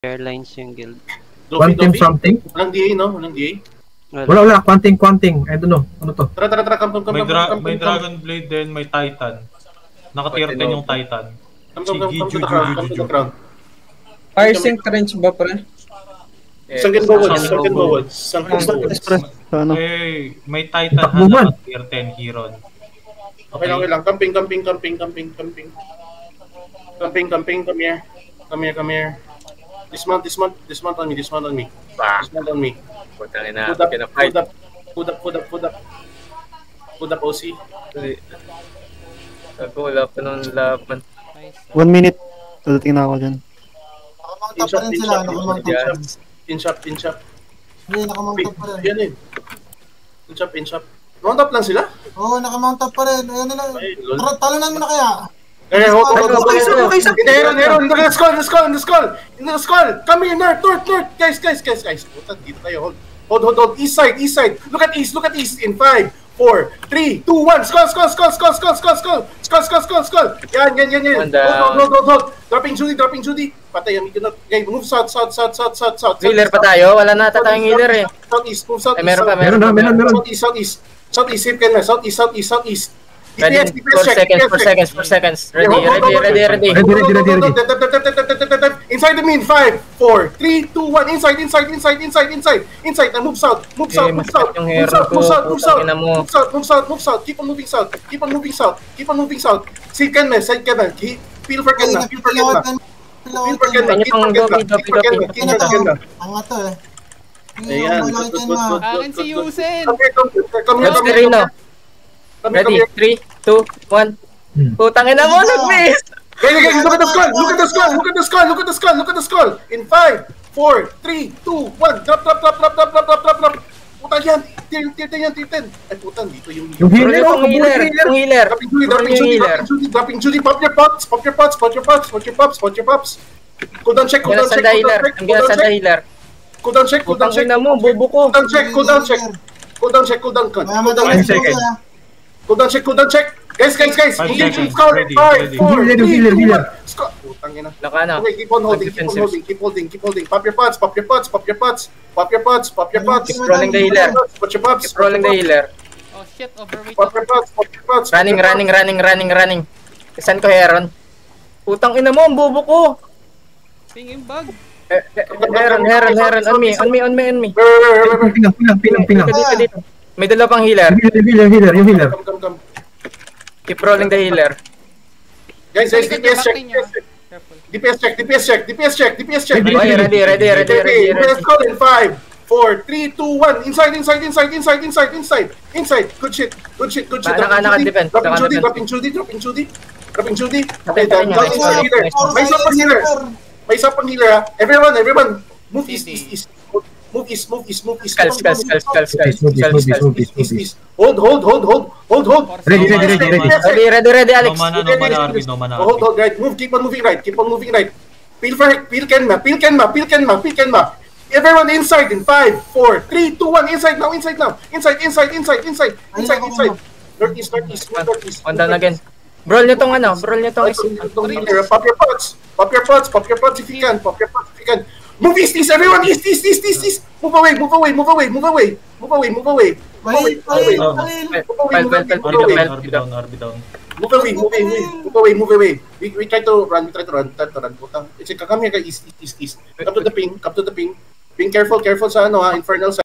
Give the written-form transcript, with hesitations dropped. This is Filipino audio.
Airlines yung guild. Quantum something? Walang DA, no? Walang DA? Wala. Quanting. I don't know. Ano to? Tara. Come. May Dragon Blade din, may Titan. Naka-tier 10 yung Titan. Come to the crowd. Fire sync range ba, pre? Second forward. May Titan na naka-tier 10 Heron. Okay lang. Camping. Come here. Dismount on me. Dismount on me. Putang ina, Food up, OC. Wala pa nung laban. 1 minute. Tudating na ako dyan. Nakamount up pa rin sila. In shop. Hindi, nakamount up pa rin. Yan eh. In shop. Mount up lang sila? Oo, nakamount up pa rin. Ayan nila. Talunan mo na kaya. Hold. Heron. In the skull. Come here, north. Guys. Puta, dito kayo. Hold. East side. Look at east. In 5, 4, 3, 2, 1. Skull. Yan. Hold. Dropping Judy. Patay ang medyo na. Okay, move south. Healer pa tayo? Wala na tayong healer eh. Southeast. Meron. Southeast. Save ka na. Southeast. Ready. 4 seconds. Ready. Inside the mean. 5, 4, 3, 2, 1. Inside. Move south. Move south. Keep on moving south. Save ka na. Feel for Ken na. Ang ato eh. Ayan. Akin si Yusen! Come Ready, 3, 2, 1. Putang ina mo, nag-miss! Guys, look at the skull. In 5, 4, 3, 2, 1. Drop. Putang yan. Tier 10. Ay putang, dito yung healer. Dropping Judy. Pop your pops. Cool down check. Cool down check. Putang ina mo, bobo ko. Cool down check. Cool down check. Guys. Engage skull. 5, 4, 3, 2, 1. Skull. Putang ina. Okay, keep on holding. Pop your pots. Keep rolling the healer. Oh shit, overweight. Pop your pots. Running. Saan ko Heron? Putang ina mo, ang bobo ko. Pinging bug. Heron. On me. Pinang. Dito. May dala pang healer. Yung healer. Come. Keep rolling the healer. Guys, DPS check. Okay, ready. Let's go in 5, 4, 3, 2, 1. Inside. Good shit. Naka-defend. Dropping Judy. Okay, may isa pang healer. Everyone. Move east. Move east. Skulls. Hold. Ready, Alex. No mana. Hold, right. Keep on moving right. Peel Kenma. Everyone inside in 5, 4, 3, 2, 1. Inside now. Inside. Northeast. On down again. Brawl nyo tong healer. Pop your pots if you can. Move east, everyone. East. Move away. RB down. Move away. We try to run. Putang. Come here, guys. East. Come to the ping. Being careful sa infernal side.